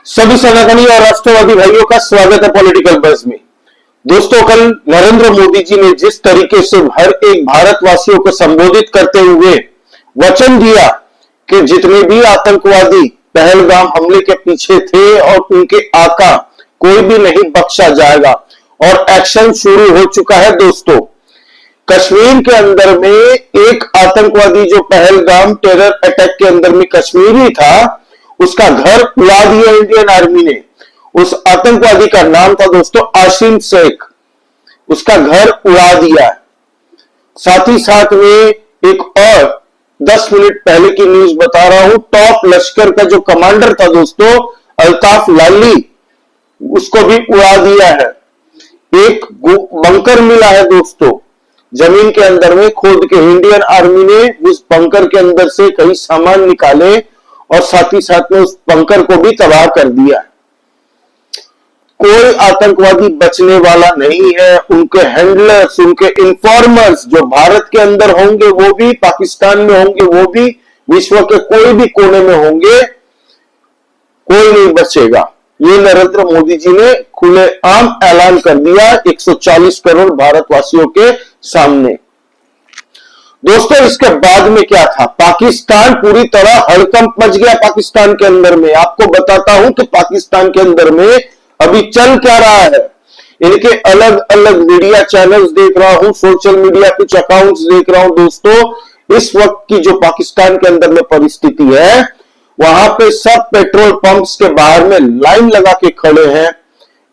सभी सनातनी और राष्ट्रवादी भाइयों का स्वागत है पॉलिटिकल बज़ में। दोस्तों, कल नरेंद्र मोदी जी ने जिस तरीके से हर एक भारतवासियों को संबोधित करते हुए वचन दिया कि जितने भी आतंकवादी पहलगाम हमले के पीछे थे और उनके आका कोई भी नहीं बख्शा जाएगा, और एक्शन शुरू हो चुका है। दोस्तों, कश्मीर के अंदर में एक आतंकवादी जो पहलगाम टेरर अटैक के अंदर में कश्मीरी था, उसका घर उड़ा दिया इंडियन आर्मी ने। उस आतंकवादी का नाम था दोस्तों आसिम शेख। उसका घर उड़ा दिया। साथ ही साथ में एक और 10 मिनट पहले की न्यूज बता रहा हूं, टॉप लश्कर का जो कमांडर था दोस्तों अल्ताफ लाली, उसको भी उड़ा दिया है। एक बंकर मिला है दोस्तों जमीन के अंदर में खोद के। इंडियन आर्मी ने उस बंकर के अंदर से कई सामान निकाले और साथ ही साथ में उस बंकर को भी तबाह कर दिया। कोई आतंकवादी बचने वाला नहीं है। उनके हैंडलर्स, उनके इन्फॉर्मर्स जो भारत के अंदर होंगे वो भी, पाकिस्तान में होंगे वो भी, विश्व के कोई भी कोने में होंगे, कोई नहीं बचेगा। ये नरेंद्र मोदी जी ने खुलेआम ऐलान कर दिया 140 करोड़ भारतवासियों के सामने। दोस्तों, इसके बाद में क्या था? पाकिस्तान पूरी तरह हड़कंप मच गया। पाकिस्तान के अंदर में आपको बताता हूं कि पाकिस्तान के अंदर में अभी चल क्या रहा है। इनके अलग अलग मीडिया चैनल्स देख रहा हूं, सोशल मीडिया कुछ अकाउंट्स देख रहा हूं। दोस्तों, इस वक्त की जो पाकिस्तान के अंदर में परिस्थिति है, वहां पे सब पेट्रोल पंप्स के बाहर में लाइन लगा के खड़े हैं,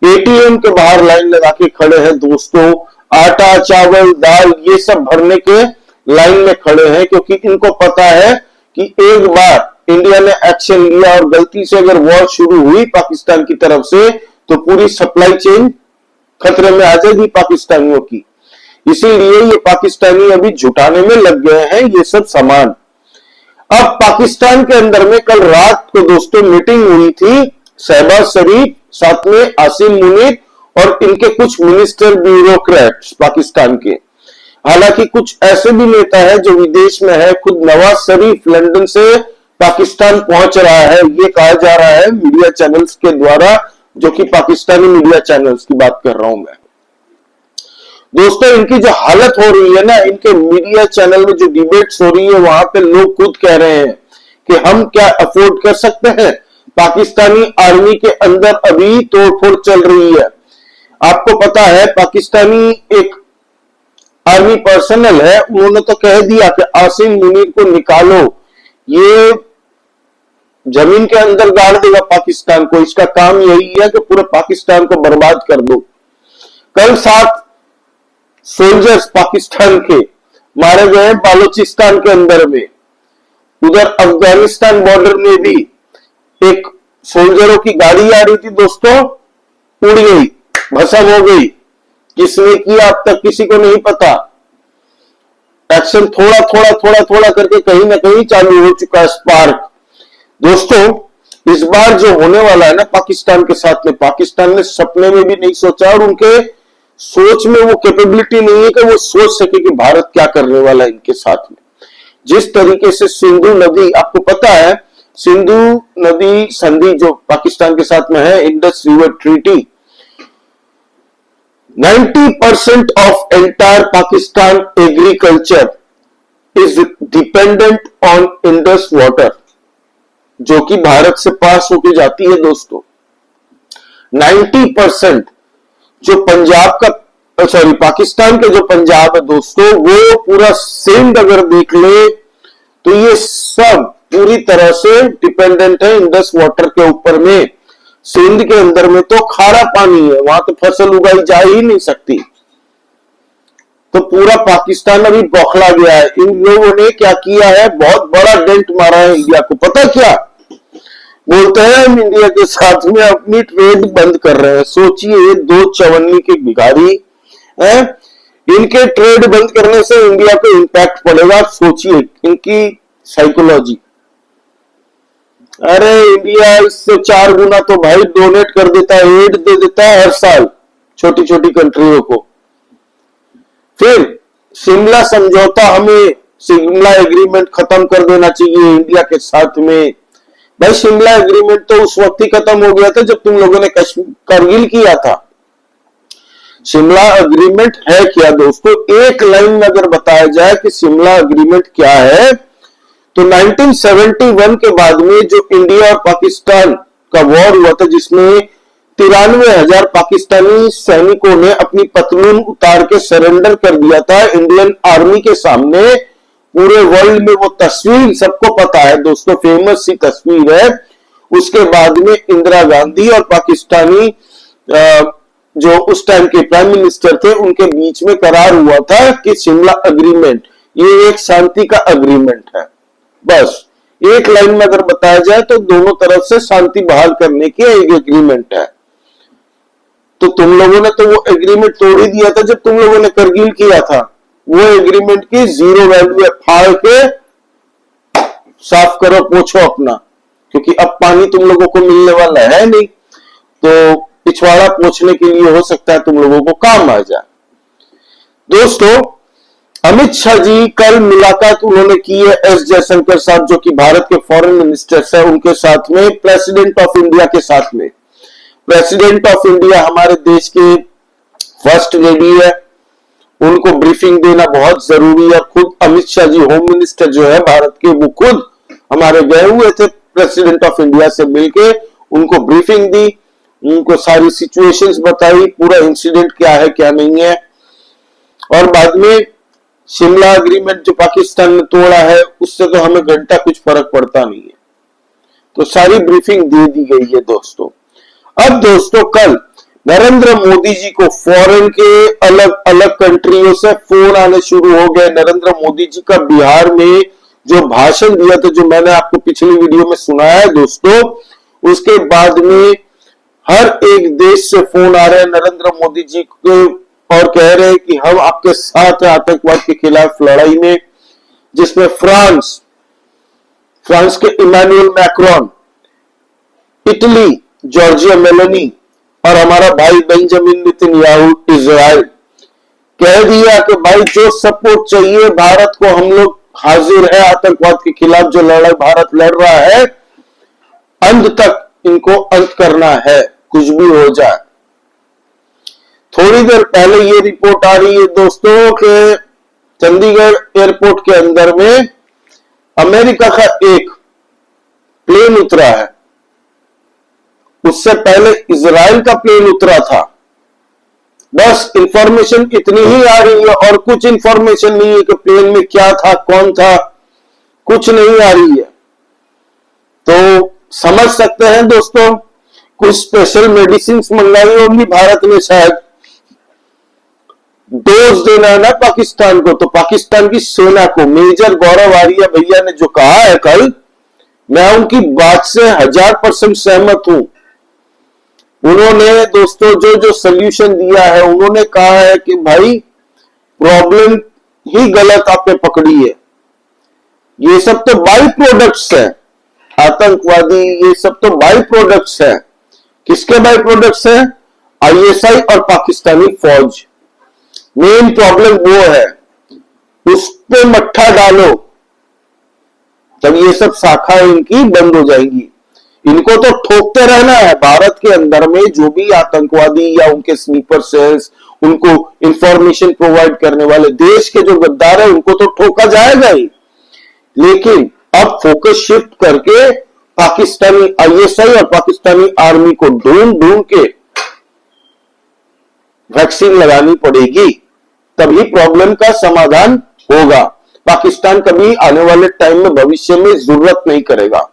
एटीएम के बाहर लाइन लगा के खड़े हैं। दोस्तों, आटा, चावल, दाल ये सब भरने के लाइन में खड़े हैं, क्योंकि इनको पता है कि एक बार इंडिया ने एक्शन लिया और गलती से अगर वॉर शुरू हुई पाकिस्तान की तरफ से, तो पूरी सप्लाई चेन खतरे में आ जाएगी पाकिस्तानियों की। इसीलिए ये पाकिस्तानी अभी जुटाने में लग गए हैं ये सब सामान। अब पाकिस्तान के अंदर में कल रात को दोस्तों मीटिंग हुई थी, शहबाज शरीफ साथ में आसिम मुनीर और इनके कुछ मिनिस्टर ब्यूरोक्रेट्स पाकिस्तान के। हालांकि कुछ ऐसे भी नेता है जो विदेश में है। खुद नवाज शरीफ लंदन से पाकिस्तान पहुंच रहा है, ये कहा जा रहा है मीडिया चैनल्स के द्वारा, जो कि पाकिस्तानी मीडिया चैनल्स की बात कर रहा हूं मैं। दोस्तों, इनकी जो हालत हो रही है ना, इनके मीडिया चैनल में जो डिबेट्स हो रही है, वहां पे लोग खुद कह रहे हैं कि हम क्या अफोर्ड कर सकते हैं। पाकिस्तानी आर्मी के अंदर अभी तोड़फोड़ चल रही है। आपको पता है पाकिस्तानी एक आर्मी पर्सनल है, उन्होंने तो कह दिया कि आसिम मुनीर को निकालो, ये जमीन के अंदर गाड़ देगा पाकिस्तान को। इसका काम यही है कि पूरे पाकिस्तान को बर्बाद कर दो। कल 7 सोल्जर्स पाकिस्तान के मारे गए बालूचिस्तान के अंदर में। उधर अफगानिस्तान बॉर्डर में भी एक सोल्जरों की गाड़ी आ रही थी दोस्तों, उड़ गई, भस्म हो गई। किसने किया अब तक किसी को नहीं पता। एक्शन थोड़ा थोड़ा थोड़ा थोड़ा करके कहीं ना कहीं चालू हो चुका है स्पार्क। दोस्तों, इस बार जो होने वाला है ना पाकिस्तान के साथ में, पाकिस्तान ने सपने में भी नहीं सोचा और उनके सोच में वो कैपेबिलिटी नहीं है कि वो सोच सके कि भारत क्या करने वाला है इनके साथ में। जिस तरीके से सिंधु नदी, आपको पता है सिंधु नदी संधि जो पाकिस्तान के साथ में है, Indus river treaty, 90% of entire Pakistan agriculture is dependent on Indus water, जो कि भारत से पास होके जाती है दोस्तों। 90% जो पंजाब का, पाकिस्तान के जो पंजाब है दोस्तों, वो पूरा सिंध अगर देख ले तो ये सब पूरी तरह से डिपेंडेंट है इंडस वाटर के ऊपर में। सिंध के अंदर में तो खारा पानी है, वहां तो फसल उगाई जा ही नहीं सकती। तो पूरा पाकिस्तान अभी बौखला गया है। इन लोगों ने क्या किया है, बहुत बड़ा डेंट मारा है इंडिया को। पता क्या बोलते हैं, हम इंडिया के साथ में अपनी ट्रेड बंद कर रहे हैं। सोचिए, ये 2 चवन्नी के भिखारी है, इनके ट्रेड बंद करने से इंडिया को इंपैक्ट पड़ेगा। सोचिए इनकी साइकोलॉजी। अरे इंडिया इससे 4 गुना तो भाई डोनेट कर देता है, एड दे देता है हर साल छोटी छोटी कंट्रियों को। फिर शिमला समझौता, हमें शिमला एग्रीमेंट खत्म कर देना चाहिए इंडिया के साथ में। भाई शिमला एग्रीमेंट तो उस वक्त ही खत्म हो गया था जब तुम लोगों ने करगिल किया था। शिमला एग्रीमेंट है क्या दोस्तों? एक लाइन में अगर बताया जाए कि शिमला एग्रीमेंट क्या है, तो 1971 के बाद में जो इंडिया और पाकिस्तान का वॉर हुआ था, जिसमें 93,000 पाकिस्तानी सैनिकों ने अपनी पतलून उतार के सरेंडर कर दिया था इंडियन आर्मी के सामने। पूरे वर्ल्ड में वो तस्वीर सबको पता है दोस्तों, फेमस सी तस्वीर है। उसके बाद में इंदिरा गांधी और पाकिस्तानी जो उस टाइम के प्राइम मिनिस्टर थे, उनके बीच में करार हुआ था कि शिमला एग्रीमेंट ये एक शांति का एग्रीमेंट है। बस एक लाइन में अगर बताया जाए तो दोनों तरफ से शांति बहाल करने की एक एग्रीमेंट है। तो तुम लोगों ने तो वो एग्रीमेंट तोड़ ही दिया था जब तुम लोगों ने करगिल किया था। वो एग्रीमेंट की जीरो वैल्यू है, फाड़ के साफ करो, पोछो अपना, क्योंकि अब पानी तुम लोगों को मिलने वाला है नहीं, तो पिछवाड़ा पोछने के लिए हो सकता है तुम लोगों को काम आ जाए। दोस्तों, अमित शाह जी कल मुलाकात उन्होंने की है एस जयशंकर साहब, जो कि भारत के फॉरेन मिनिस्टर्स है, उनके साथ में प्रेसिडेंट ऑफ इंडिया के साथ में। प्रेसिडेंट ऑफ इंडिया हमारे देश के फर्स्ट लेडी है, उनको ब्रीफिंग देना बहुत जरूरी है। खुद अमित शाह जी होम मिनिस्टर जो है भारत के, वो खुद हमारे गए हुए थे प्रेसिडेंट ऑफ इंडिया से मिलके, उनको ब्रीफिंग दी, उनको सारी सिचुएशंस बताई, पूरा इंसिडेंट क्या है क्या नहीं है। और बाद में शिमला एग्रीमेंट जो पाकिस्तान ने तोड़ा है, उससे तो हमें घंटा कुछ फर्क पड़ता नहीं है, तो सारी ब्रीफिंग दे दी गई है दोस्तों। अब दोस्तों, कल नरेंद्र मोदी जी को फॉरेन के अलग अलग कंट्रियों से फोन आने शुरू हो गए। नरेंद्र मोदी जी का बिहार में जो भाषण दिया था, जो मैंने आपको पिछली वीडियो में सुनाया है दोस्तों, उसके बाद में हर एक देश से फोन आ रहे हैं नरेंद्र मोदी जी को और कह रहे हैं कि हम आपके साथ हैं आतंकवाद के खिलाफ लड़ाई में, जिसमें फ्रांस के Emmanuel Macron, Italy Giorgia Meloni और हमारा भाई बेंजामिन नेतन्याहू इजराइल कह दिया कि भाई जो सपोर्ट चाहिए भारत को, हम लोग हाजिर है आतंकवाद के खिलाफ। जो लड़ाई भारत लड़ रहा है, अंत तक इनको अंत करना है, कुछ भी हो जाए। थोड़ी देर पहले ये रिपोर्ट आ रही है दोस्तों कि चंडीगढ़ एयरपोर्ट के अंदर में अमेरिका का एक प्लेन उतरा है। उससे पहले इजराइल का प्लेन उतरा था। बस इंफॉर्मेशन इतनी ही आ रही है और कुछ इंफॉर्मेशन नहीं है कि प्लेन में क्या था, कौन था, कुछ नहीं आ रही है। तो समझ सकते हैं दोस्तों, कुछ स्पेशल मेडिसिन मंगाई होंगी भारत ने, शायद डोज देना है ना पाकिस्तान को। तो पाकिस्तान की सेना को मेजर गौरव आर्या भैया ने जो कहा है कल, मैं उनकी बात से 1000% सहमत हूं। उन्होंने दोस्तों जो जो सोल्यूशन दिया है, उन्होंने कहा है कि भाई प्रॉब्लम ही गलत आपने पकड़ी है, ये सब तो बाई प्रोडक्ट्स है, आतंकवादी ये सब तो बाई प्रोडक्ट्स है। किसके बाई प्रोडक्ट्स है? आईएसआई और पाकिस्तानी फौज। मेन प्रॉब्लम वो है, उस पे मट्ठा डालो, तब ये सब शाखा इनकी बंद हो जाएंगी। इनको तो ठोकते रहना है। भारत के अंदर में जो भी आतंकवादी या उनके स्नीपर सेल्स, उनको इंफॉर्मेशन प्रोवाइड करने वाले देश के जो गद्दार है, उनको तो ठोका जाएगा ही। लेकिन अब फोकस शिफ्ट करके पाकिस्तानी आईएसआई और पाकिस्तानी आर्मी को ढूंढ के वैक्सीन लगानी पड़ेगी, तभी प्रॉब्लम का समाधान होगा। पाकिस्तान कभी आने वाले टाइम में भविष्य में जरूरत नहीं करेगा।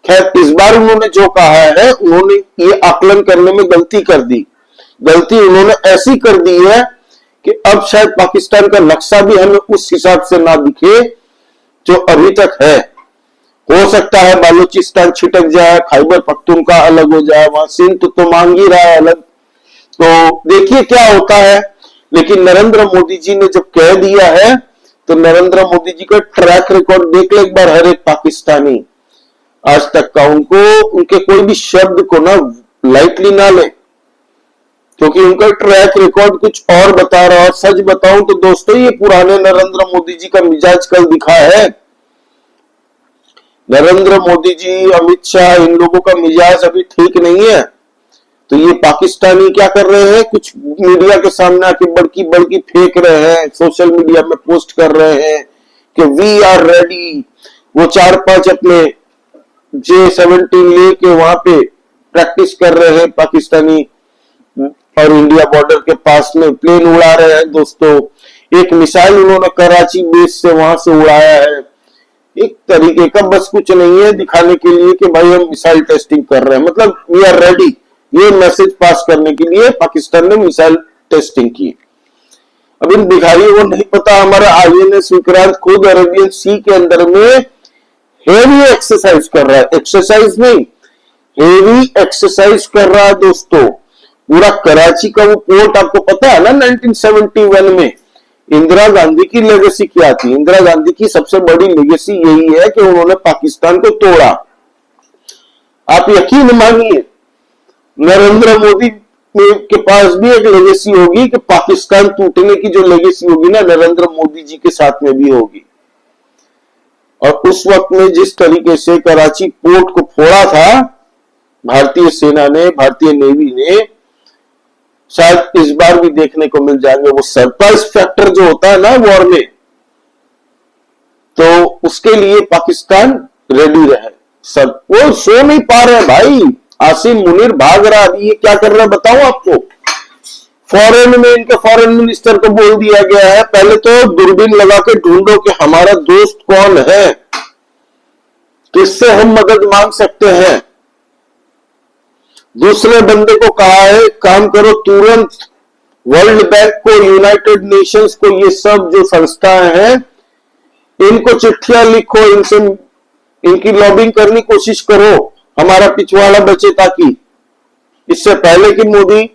खैर, इस बार उन्होंने जो कहा है, उन्होंने ये आकलन करने में गलती कर दी। गलती उन्होंने ऐसी कर दी है कि अब शायद पाकिस्तान का नक्शा भी हमें उस हिसाब से ना दिखे जो अभी तक है। हो सकता है बालूचिस्तान छिटक जाए, खैबर पख्तूनख्वा अलग हो जाए, वहां सिंध तो मांग ही रहा है अलग। तो देखिए क्या होता है। लेकिन नरेंद्र मोदी जी ने जब कह दिया है, तो नरेंद्र मोदी जी का ट्रैक रिकॉर्ड देख ले एक बार, हर एक पाकिस्तानी आज तक का। उनके कोई भी शब्द को ना लाइटली ना ले, क्योंकि उनका ट्रैक रिकॉर्ड कुछ और बता रहा है। सच बताऊं तो दोस्तों, ये पुराने नरेंद्र मोदी जी का मिजाज कल दिखा है। नरेंद्र मोदी जी, अमित शाह, इन लोगों का मिजाज अभी ठीक नहीं है। तो ये पाकिस्तानी क्या कर रहे हैं, कुछ मीडिया के सामने आके बड़की बड़की फेंक रहे हैं, सोशल मीडिया में पोस्ट कर रहे हैं कि वी आर रेडी। वो 4-5 अपने J-17 लेके वहां पे प्रैक्टिस कर रहे हैं पाकिस्तानी, और इंडिया बॉर्डर के पास में प्लेन उड़ा रहे हैं दोस्तों। एक मिसाइल उन्होंने कराची बेस से वहां से उड़ाया है, एक तरीके का, बस कुछ नहीं है दिखाने के लिए कि भाई हम मिसाइल टेस्टिंग कर रहे हैं, मतलब वी आर रेडी, ये मैसेज पास करने के लिए पाकिस्तान ने मिसाइल टेस्टिंग की। अब इन भिखारियों को नहीं पता हमारा INS विक्रांत खुद अरेबियन सी के अंदर में हेवी एक्सरसाइज कर रहा है, एक्सरसाइज नहीं, हेवी एक्सरसाइज कर रहा है दोस्तों। पूरा कराची का वो पोर्ट आपको पता है ना, 1971 में इंदिरा गांधी की लेगेसी क्या थी। इंदिरा गांधी की सबसे बड़ी लेगेसी यही है कि उन्होंने पाकिस्तान को तोड़ा। आप यकीन मानिए नरेंद्र मोदी के पास भी एक लेगेसी होगी कि पाकिस्तान टूटने की जो लेगेसी होगी ना, नरेंद्र मोदी जी के साथ में भी होगी। और उस वक्त में जिस तरीके से कराची पोर्ट को फोड़ा था भारतीय सेना ने, भारतीय नेवी ने, शायद इस बार भी देखने को मिल जाएंगे। वो सरप्राइज फैक्टर जो होता है ना वॉर में, तो उसके लिए पाकिस्तान रेडी रहे। सब वो सो नहीं पा रहे भाई। आसिम मुनीर भाग रहा, अभी ये क्या कर रहा है बताऊं आपको। फॉरेन में इनके फॉरेन मिनिस्टर को बोल दिया गया है, पहले तो दूरबीन लगा के ढूंढो कि हमारा दोस्त कौन है, किससे हम मदद मांग सकते हैं। दूसरे बंदे को कहा है काम करो तुरंत, वर्ल्ड बैंक को, यूनाइटेड नेशंस को, ये सब जो संस्थाएं हैं इनको चिट्ठियां लिखो, इनसे इनकी लॉबिंग करने की कोशिश करो, हमारा पिछवाड़ा बचे, ताकि इससे पहले कि मोदी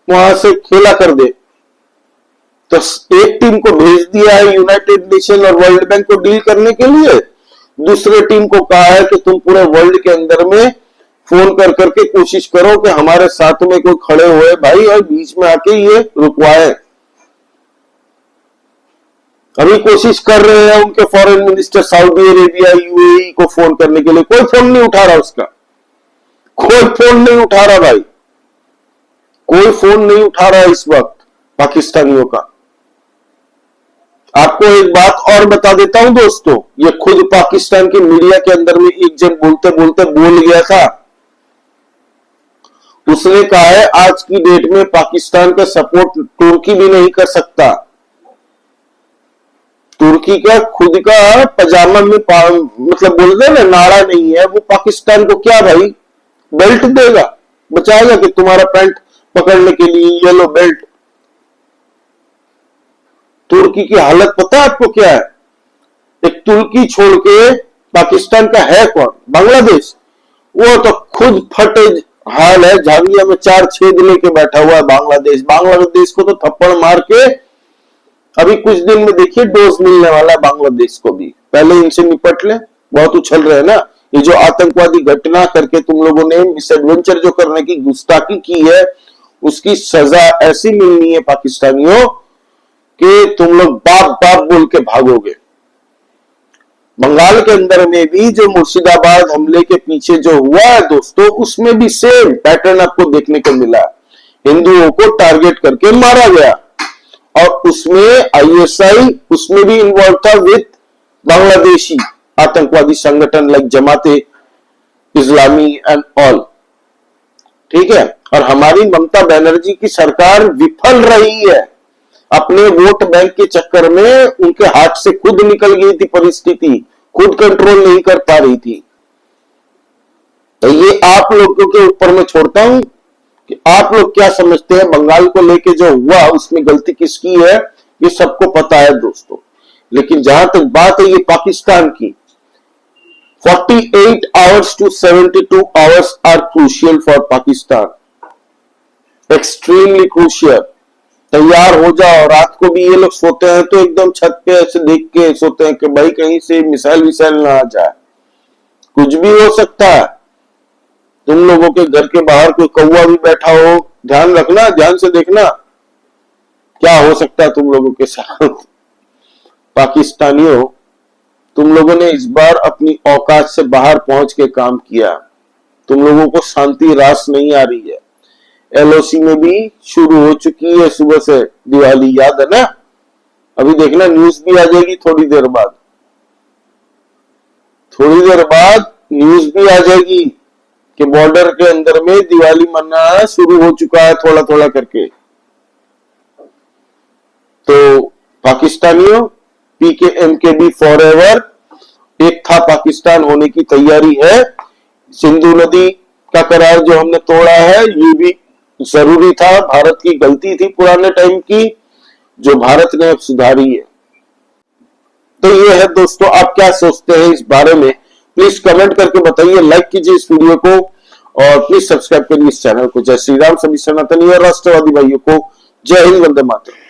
वहां से खेला कर दे। तो एक टीम को भेज दिया है यूनाइटेड नेशन और वर्ल्ड बैंक को डील करने के लिए, दूसरे टीम को कहा है कि तुम पूरे वर्ल्ड के अंदर में फोन कर करके कोशिश करो कि हमारे साथ में कोई खड़े हुए भाई और बीच में आके ये रुकवाए। अभी कोशिश कर रहे हैं उनके foreign minister Saudi Arabia, UAE को फोन करने के लिए, कोई फोन नहीं उठा रहा, उसका कोई फोन नहीं उठा रहा भाई, कोई फोन नहीं उठा रहा इस वक्त पाकिस्तानियों का। आपको एक बात और बता देता हूं दोस्तों, ये खुद पाकिस्तान के मीडिया के अंदर में एक जन बोलते बोलते बोल गया था। उसने कहा है आज की डेट में पाकिस्तान का सपोर्ट तुर्की भी नहीं कर सकता। तुर्की का खुद का पजामा में मतलब बोलते ना नाड़ा नहीं है, वो पाकिस्तान को क्या भाई बेल्ट देगा, बचाएगा कि तुम्हारा पैंट पकड़ने के लिए येलो बेल्ट। तुर्की की हालत पता है आपको क्या है? एक तुर्की छोड़ के पाकिस्तान का है कौन? बांग्लादेश। वो तो खुद फटे हाल है, झांगिया में 4 छेद लेके बैठा हुआ है बांग्लादेश। बांग्लादेश को तो थप्पड़ मार के अभी कुछ दिन में देखिए डोज मिलने वाला है बांग्लादेश को भी। पहले इनसे निपट ले, बहुत उछल रहे हैं ना। ये जो आतंकवादी घटना करके तुम लोगों ने मिस एडवेंचर जो करने की गुस्ताखी की है, उसकी सजा ऐसी मिलनी है पाकिस्तानियों कि तुम लोग बाप बाप बोल के भागोगे। बंगाल के अंदर में भी जो मुर्शिदाबाद हमले के पीछे जो हुआ है दोस्तों, उसमें भी सेम पैटर्न आपको देखने को मिला। हिंदुओं को टारगेट करके मारा गया और उसमें ISI उसमें भी इन्वॉल्व था विद बांग्लादेशी आतंकवादी संगठन like Jamaate Islami and all. ठीक है, और हमारी ममता बनर्जी की सरकार विफल रही है, अपने वोट बैंक के चक्कर में उनके हाथ से खुद निकल गई थी परिस्थिति, खुद कंट्रोल नहीं कर पा रही थी। तो ये आप लोगों के ऊपर मैं छोड़ता हूं कि आप लोग क्या समझते हैं। बंगाल को लेके जो हुआ उसमें गलती किसकी है ये सबको पता है दोस्तों, लेकिन जहां तक बात है ये पाकिस्तान की, 48 hours to 72 hours are crucial for Pakistan, extremely crucial। तैयार हो जाओ। रात को भी ये लोग सोते हैं तो एकदम छत पे ऐसे देख के सोते हैं कि भाई कहीं से मिसाइल विसाइल ना आ जाए, कुछ भी हो सकता है। तुम लोगों के घर के बाहर कोई कौवा भी बैठा हो, ध्यान रखना, ध्यान से देखना क्या हो सकता है तुम लोगों के साथ। पाकिस्तानियों तुम लोगों ने इस बार अपनी औकात से बाहर पहुंच के काम किया। तुम लोगों को शांति रास नहीं आ रही है। एलओसी में भी शुरू हो चुकी है सुबह से दिवाली, याद है ना? अभी देखना न्यूज भी आ जाएगी थोड़ी देर बाद, न्यूज भी आ जाएगी कि बॉर्डर के अंदर में दिवाली मनाना शुरू हो चुका है थोड़ा थोड़ा करके। तो पाकिस्तानियों, PKMKB फॉरएवर, एक था पाकिस्तान होने की तैयारी है। सिंधु नदी का करार जो हमने तोड़ा है ये भी जरूरी था, भारत की गलती थी पुराने टाइम की, जो भारत ने अब सुधारी है। तो ये है दोस्तों, आप क्या सोचते हैं इस बारे में? प्लीज कमेंट करके बताइए, लाइक कीजिए इस वीडियो को और प्लीज सब्सक्राइब करिए इस चैनल को। जय श्री राम। सभी सनातनी और राष्ट्रवादी भाइयों को जय हिंद, वंदे मातरम।